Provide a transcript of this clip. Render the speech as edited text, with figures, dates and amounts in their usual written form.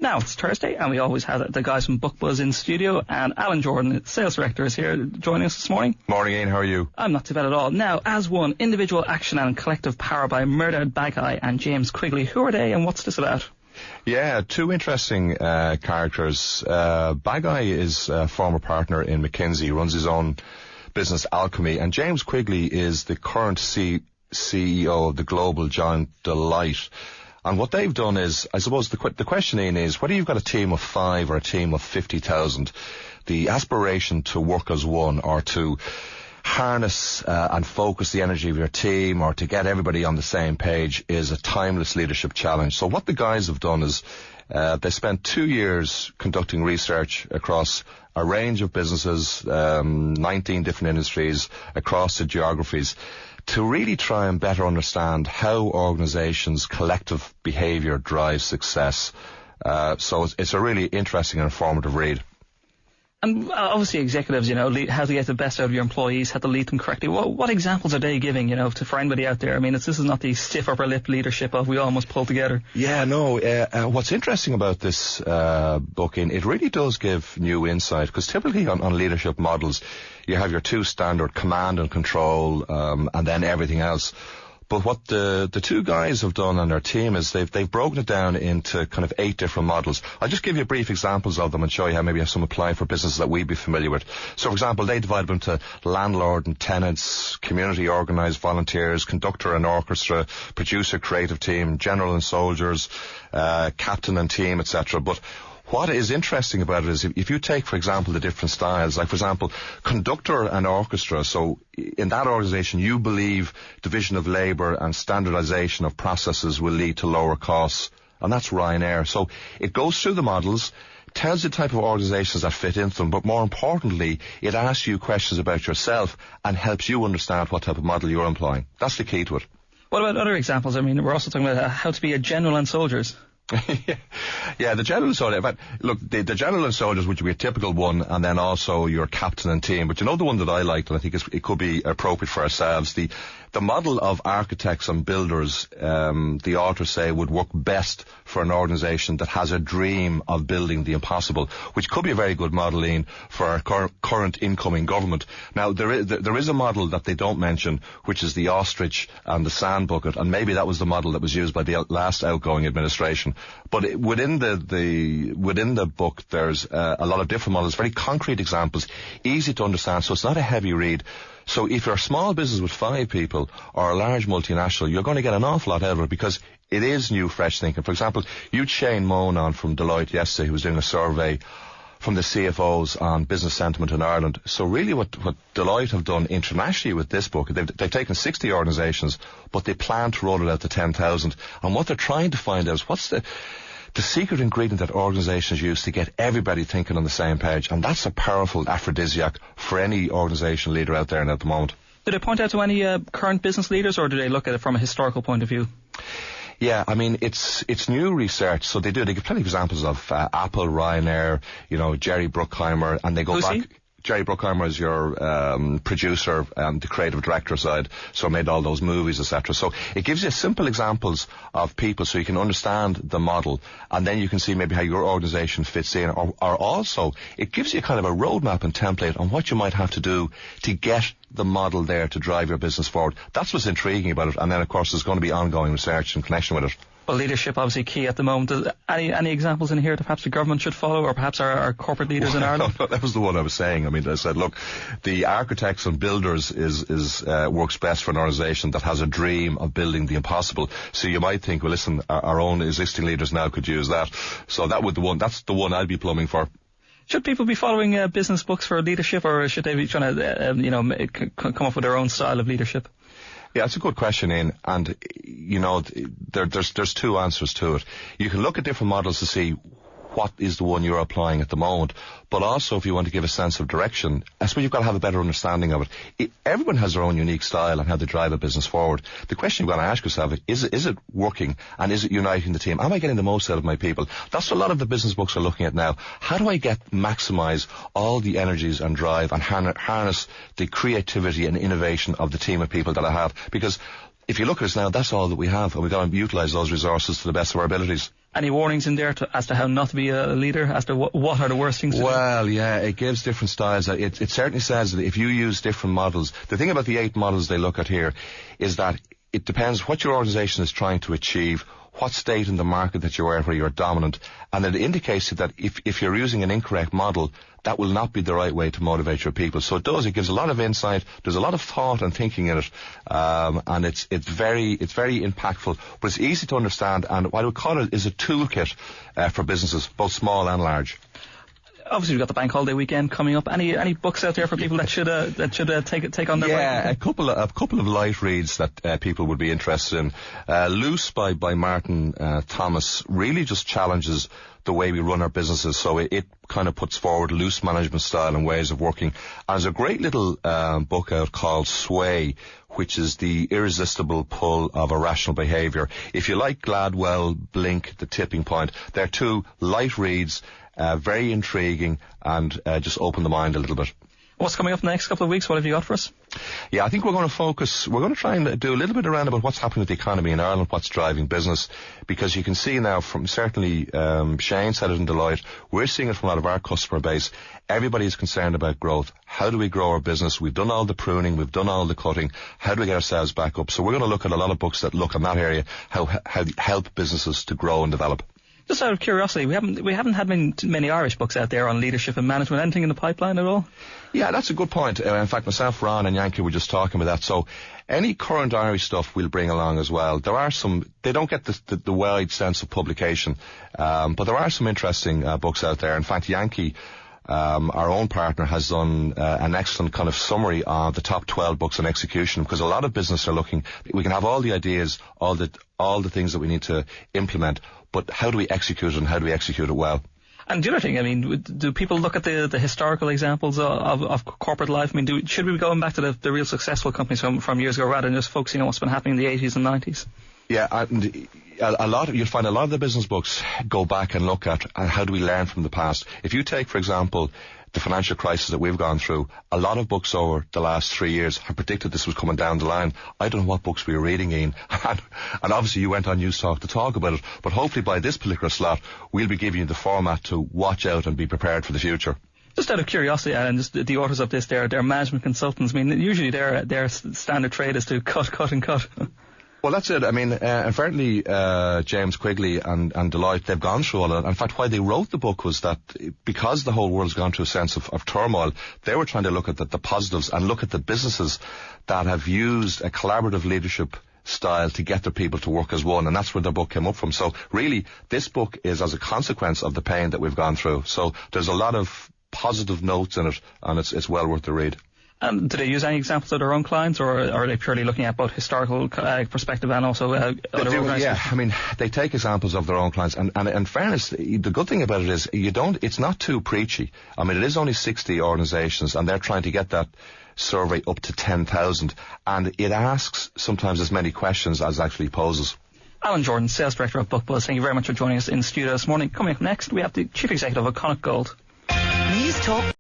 Now, it's Thursday, and we always have the guys from BookBuzz in studio, and Alan Jordan, Sales Director, is here joining us this morning. Morning, Ian. How are you? I'm not too bad at all. Now, As One, Individual Action and Collective Power by Murdo Bagai and James Quigley. Who are they, and what's this about? Yeah, two interesting characters. Bagai is a former partner in McKinsey. He runs his own business, Alchemy, and James Quigley is the current CEO of the global giant Deloitte. And what they've done is, I suppose the question, Ian, is whether you've got a team of 5 or a team of 50,000, the aspiration to work as one, or to harness and focus the energy of your team, or to get everybody on the same page, is a timeless leadership challenge. So what the guys have done is they spent 2 years conducting research across a range of businesses, 19 different industries across the geographies, to really try and better understand how organizations' collective behavior drives success. So it's a really interesting and informative read. And obviously executives, how to get the best out of your employees, how to lead them correctly. What examples are they giving, for anybody out there? I mean, this is not the stiff upper lip leadership of we all must pull together. Yeah, no. What's interesting about this book, it really does give new insight, because typically on leadership models, you have your two standard command and control, and then everything else. But what the two guys have done on their team is they've broken it down into kind of 8 different models. I'll just give you brief examples of them and show you how maybe some apply for businesses that we'd be familiar with. So, for example, they divide them into landlord and tenants, community organised volunteers, conductor and orchestra, producer, creative team, general and soldiers, captain and team, etc. But what is interesting about it is if you take, for example, the different styles, like, for example, conductor and orchestra. So in that organisation, you believe division of labour and standardisation of processes will lead to lower costs. And that's Ryanair. So it goes through the models, tells you the type of organisations that fit into them, but more importantly, it asks you questions about yourself and helps you understand what type of model you're employing. That's the key to it. What about other examples? I mean, we're also talking about how to be a general and soldiers. Yeah, the general and soldier. But look, the general and soldiers, which would be a typical one, and then also your captain and team. But the one that I liked, and I think it could be appropriate for ourselves, the model of architects and builders, the authors say, would work best for an organisation that has a dream of building the impossible, which could be a very good model, Ian, for our current incoming government. Now, there is a model that they don't mention, which is the ostrich and the sand bucket, and maybe that was the model that was used by the last outgoing administration. But within the book, there's a lot of different models, very concrete examples, easy to understand, so it's not a heavy read. So if you're a small business with 5 people or a large multinational, you're going to get an awful lot out of it, because it is new, fresh thinking. For example, you had Shane Moan on from Deloitte yesterday, who was doing a survey from the CFOs on business sentiment in Ireland. So really what Deloitte have done internationally with this book, they've taken 60 organisations, but they plan to roll it out to 10,000. And what they're trying to find out is what's the secret ingredient that organisations use to get everybody thinking on the same page. And that's a powerful aphrodisiac for any organisation leader out there at the moment. Do they point out to any current business leaders, or do they look at it from a historical point of view? Yeah, I mean, it's new research, so they give plenty of examples of Apple, Ryanair, Jerry Bruckheimer, and they go Who's back. he? Jerry Bruckheimer is your producer and the creative director side, so made all those movies, etc. So it gives you simple examples of people so you can understand the model, and then you can see maybe how your organisation fits in, or also it gives you kind of a roadmap and template on what you might have to do to get the model there to drive your business forward. That's what's intriguing about it, and then of course there's going to be ongoing research in connection with it. Well, leadership obviously key at the moment. Any examples in here that perhaps the government should follow, or perhaps our corporate leaders in Ireland? No, that was the one I was saying. I mean, I said, look, the architects and builders is works best for an organisation that has a dream of building the impossible. So you might think, well, listen, our own existing leaders now could use that. So that's the one I'd be plumbing for. Should people be following business books for leadership, or should they be trying to, come up with their own style of leadership? Yeah, it's a good question, Ian, and there's 2 answers to it. You can look at different models to see what is the one you're applying at the moment, but also if you want to give a sense of direction, I suppose you've got to have a better understanding of it. Everyone has their own unique style and how they drive a business forward. The question you've got to ask yourself is it working, and is it uniting the team? Am I getting the most out of my people? That's what a lot of the business books are looking at now. How do I maximise all the energies and drive and harness the creativity and innovation of the team of people that I have? Because if you look at us now, that's all that we have, and we've got to utilise those resources to the best of our abilities. Any warnings in there as to how not to be a leader, as to what are the worst things to do? Well, yeah, it gives different styles. It certainly says that if you use different models, the thing about the 8 models they look at here is that it depends what your organization is trying to achieve, what state in the market that you are where you're dominant, and it indicates that if you're using an incorrect model, that will not be the right way to motivate your people. So it gives a lot of insight, there's a lot of thought and thinking in it, and it's very impactful, but it's easy to understand, and what I would call it is a toolkit for businesses, both small and large. Obviously, we've got the bank holiday weekend coming up. Any books out there for people that should take on their bike? Yeah, a couple of light reads that people would be interested in. Loose by Martin Thomas really just challenges the way we run our businesses. So it kind of puts forward loose management style and ways of working. And there's a great little book out called Sway, which is the irresistible pull of irrational behaviour. If you like Gladwell, Blink, The Tipping Point, they're 2 light reads. Very intriguing and just open the mind a little bit. What's coming up in the next couple of weeks? What have you got for us? Yeah, I think we're going to try and do a little bit around about what's happening with the economy in Ireland, what's driving business, because you can see now from certainly Shane said it in Deloitte, we're seeing it from a lot of our customer base. Everybody is concerned about growth. How do we grow our business? We've done all the pruning, we've done all the cutting. How do we get ourselves back up? So we're going to look at a lot of books that look in that area, how help businesses to grow and develop. Just out of curiosity, we haven't had many Irish books out there on leadership and management. Anything in the pipeline at all? Yeah, that's a good point. In fact, myself, Ron and Yankee were just talking about that. So any current Irish stuff we'll bring along as well. There are some, they don't get the wide sense of publication, but there are some interesting books out there. In fact, Yankee, our own partner, has done an excellent kind of summary of the top 12 books on execution, because a lot of business are looking, we can have all the ideas, all the things that we need to implement, but how do we execute it and how do we execute it well? And the other thing, I mean, do people look at the historical examples of corporate life? I mean, should we be going back to the real successful companies from years ago rather than just focusing on what's been happening in the 80s and 90s? Yeah, and you'll find a lot of the business books go back and look at how do we learn from the past. If you take, for example, the financial crisis that we've gone through, a lot of books over the last 3 years have predicted this was coming down the line. I don't know what books we were reading, Ian, and obviously you went on Newstalk to talk about it, but hopefully by this particular slot we'll be giving you the format to watch out and be prepared for the future. Just out of curiosity, and just the authors of this, they're management consultants. I mean, usually their standard trade is to cut and cut. Well, that's it. I mean, apparently James Quigley and Deloitte, they've gone through all of that. In fact, why they wrote the book was that because the whole world's gone through a sense of turmoil, they were trying to look at the positives and look at the businesses that have used a collaborative leadership style to get their people to work as one, and that's where the book came up from. So really, this book is as a consequence of the pain that we've gone through. So there's a lot of positive notes in it, and it's well worth the read. Do they use any examples of their own clients, or are they purely looking at both historical perspective and also other organizations? Yeah, I mean, they take examples of their own clients, and in fairness, the good thing about it is it's not too preachy. I mean, it is only 60 organizations, and they're trying to get that survey up to 10,000, and it asks sometimes as many questions as it actually poses. Alan Jordan, Sales Director of BookBuzz, thank you very much for joining us in the studio this morning. Coming up next, we have the Chief Executive of Connacht Gold. Newstalk